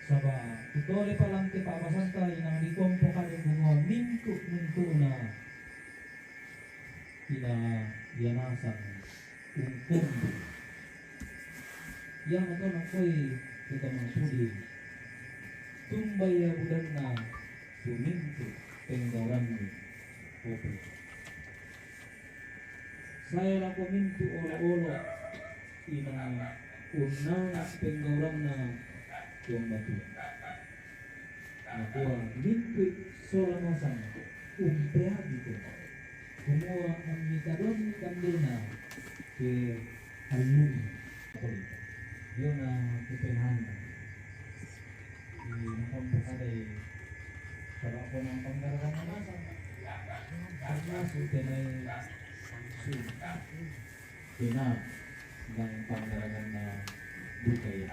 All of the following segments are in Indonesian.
Saba tutole palang te papasantay nang dikompo kami bunga mintu na ina yanasan ungkong yang ito nang ko'y kita mangsudi tumbay ya budan na tumintu penggawaran mo opo saya lang kumintu olo-olo ina unang penggawaran na yung batu nakuha mintu solamasan umpea dito kumuha ang mitadon kandina ke alun kulit yun ang pupenahan nakampukaday kalau ako ng panggaragan na nasa pagmaso pinay pina ng panggaragan na bukay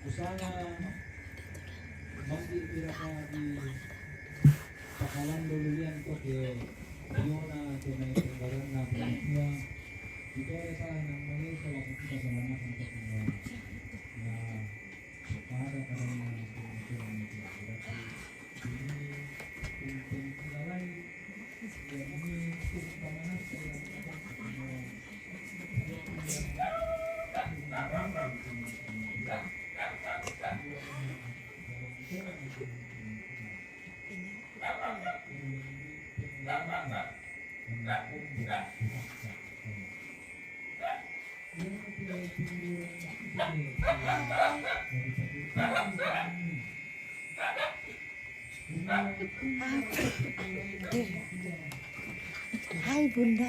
usana magtitira ka di pakalan lululian ko ke yun na pinay panggaran na pinagkuha dito ay pa ng Malaysia wakit kita sa mga kanto na para ka rin na pinagkuhan nito ini kung pinaglalay ini kung pamanas sa Hai Bunda.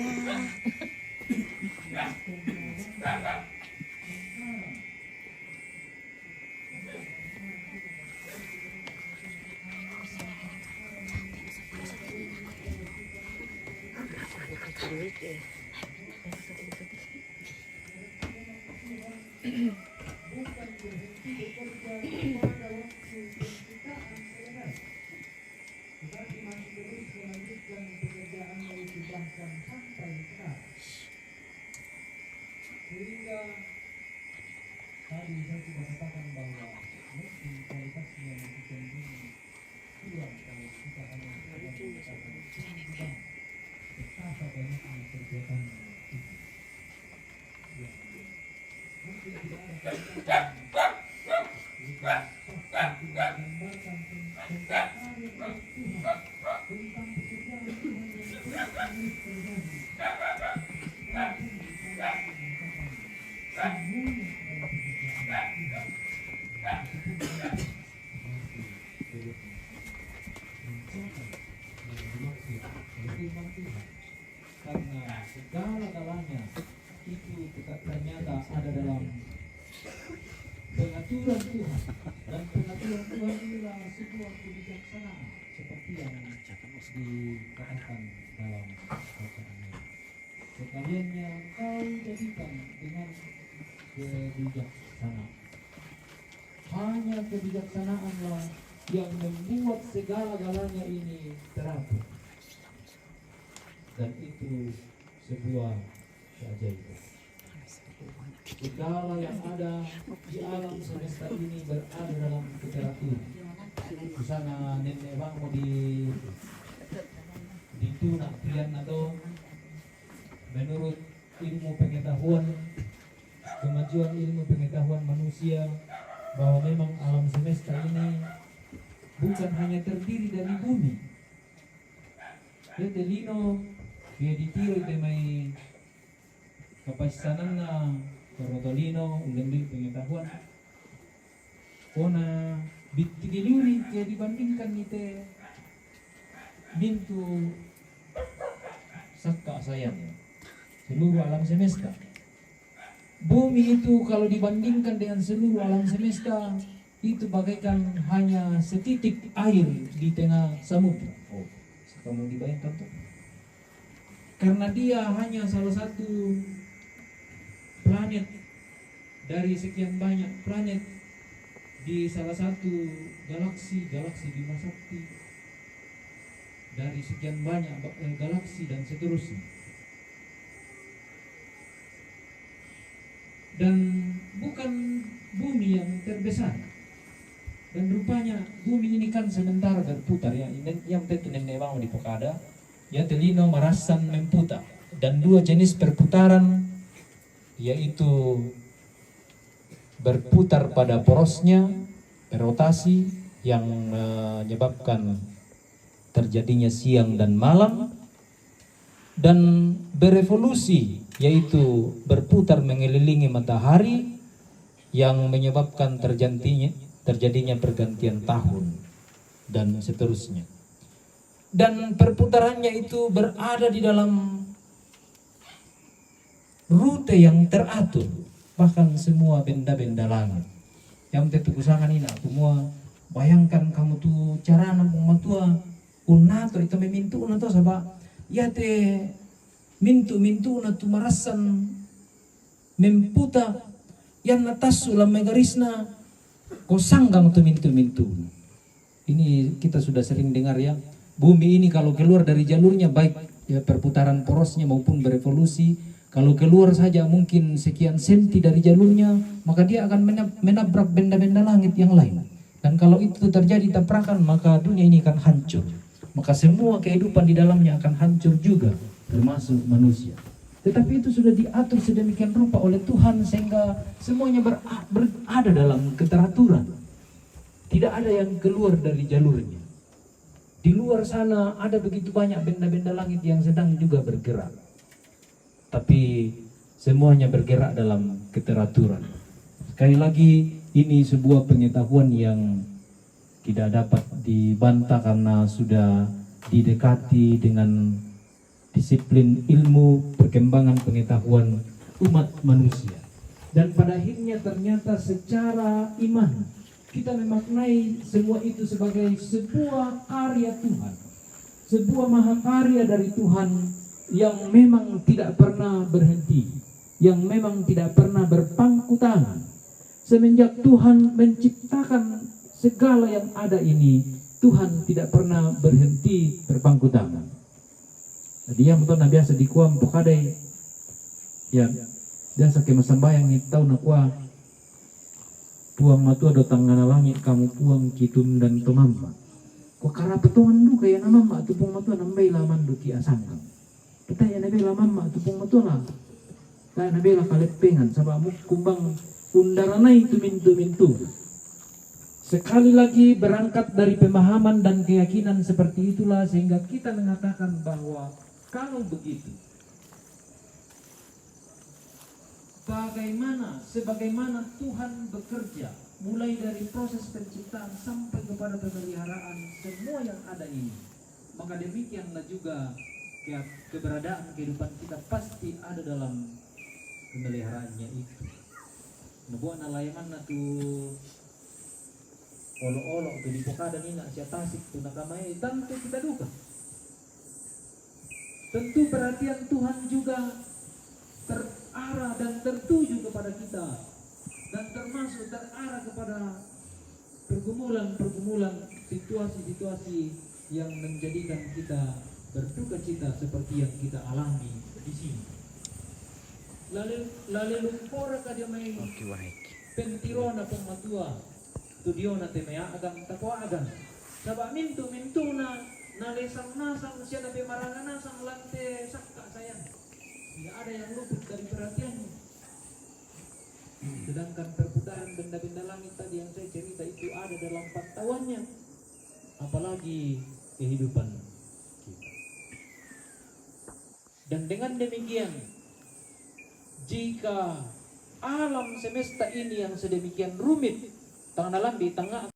Sehingga tadi saya sudah katakan bahwa mungkin kualitasnya masih cenderung kurang kalau kita hanya menggunakan sedang betapa banyaknya perbuatan itu. Ya. Mungkin tidak ada kaitan jika pasti tidak menggambarkan tentang karya Tuhan, tentang pekerjaan Tuhan yang terus terjadi. Karena segala-galanya itu ternyata ada dalam pengaturan Tuhan dan pengaturan Tuhan inilah sebuah kebijaksanaan seperti yang dikatakan dalam bacaan ini. Sekaliannya kau jadikan dengan kebijaksanaan. Hanya kebijaksanaanlah yang membuat segala-galanya ini teratur. Dan itu sebuah keajaiban. Segala yang ada di alam semesta ini berada dalam keteratur. Di sana nenek bang mau ditunak pian atau menurut ilmu pengetahuan, kemajuan ilmu pengetahuan manusia, bahwa memang alam semesta ini bukan hanya terdiri dari bumi. Ya telino dia ditiro temai kapasisanan na korotolino ulembil pengetahuan. Ona bitigiluri dia dibandingkan ite bintu sakka sayang seluruh alam semesta. Bumi itu kalau dibandingkan dengan seluruh alam semesta itu bagaikan hanya setitik air di tengah samudra. Oh, kamu dibayangkan tuh? Karena dia hanya salah satu planet dari sekian banyak planet di salah satu galaksi Bima Sakti, dari sekian banyak galaksi dan seterusnya. dan bukan bumi yang terbesar. Dan rupanya bumi ini kan sementara berputar ya. Yang tentu nenek mau di Pokada ya telino marasan memputar. Dan dua jenis perputaran yaitu berputar pada porosnya, rotasi yang menyebabkan terjadinya siang dan malam, dan berevolusi yaitu berputar mengelilingi matahari yang menyebabkan terjadinya pergantian tahun dan seterusnya. Dan perputarannya itu berada di dalam rute yang teratur, bahkan semua benda-benda langit. Yang tentu kusangan ini aku semua bayangkan kamu tuh cara nampung tua unato itu memintu unato sabah ya te mintu unato marasan memputa yang natas ulam megarisna kosanggang tu mintu. Ini kita sudah sering dengar ya. Bumi ini kalau keluar dari jalurnya baik ya perputaran porosnya maupun berevolusi, kalau keluar saja mungkin sekian senti dari jalurnya, maka dia akan menabrak benda-benda langit yang lain. Dan kalau itu terjadi tabrakan, maka dunia ini akan hancur. Maka semua kehidupan di dalamnya akan hancur juga, termasuk manusia. Tetapi itu sudah diatur sedemikian rupa oleh Tuhan sehingga semuanya berada dalam keteraturan. Tidak ada yang keluar dari jalurnya. Di luar sana ada begitu banyak benda-benda langit yang sedang juga bergerak. Tapi semuanya bergerak dalam keteraturan. Sekali lagi ini sebuah pengetahuan yang tidak dapat dibantah karena sudah didekati dengan disiplin ilmu perkembangan pengetahuan umat manusia. Dan pada akhirnya ternyata secara iman kita memaknai semua itu sebagai sebuah karya Tuhan, sebuah mahakarya dari Tuhan yang memang tidak pernah berhenti, yang memang tidak pernah berpangku tangan. Semenjak Tuhan menciptakan segala yang ada ini, Tuhan tidak pernah berhenti berpangku tangan. Dia betul na biasa di kuam pokaday, ya biasa kemasambayang itu tahu na kuah. Puang matua datang ngana langit kamu puang kitum dan tumamba. Kok karena petuan du kaya namama tu puang matua nambay laman du ki asangkang. Kita ya nabi lamama tu puang matua lah. Kaya nabi lah kalepengan sabamu kumbang undaranay tumintu. Sekali lagi berangkat dari pemahaman dan keyakinan seperti itulah sehingga kita mengatakan bahwa kalau begitu sebagaimana Tuhan bekerja mulai dari proses penciptaan sampai kepada pemeliharaan semua yang ada ini, maka demikianlah juga keberadaan kehidupan kita pasti ada dalam pemeliharaannya itu. Nabuan na layaman na tu olo-olo tu di pokada nina siya tasik tu nakamay tentu kita duka. Tentu perhatian Tuhan juga terarah dan tertuju kepada kita, dan termasuk terarah kepada pergumulan situasi-situasi yang menjadikan kita berduka cita seperti yang kita alami di sini. Lalu lumpur kada may pentirona pong matua studio na temaya agam takwa agam saba mintu na nalisang nasang siya na pimarangan nasang lante sakka sayang. Tidak ada yang luput dari perhatiannya. Sedangkan perputaran benda-benda langit tadi yang saya cerita itu ada dalam pantauannya. Apalagi kehidupan kita. Dan dengan demikian, jika alam semesta ini yang sedemikian rumit, tangnalambi tengah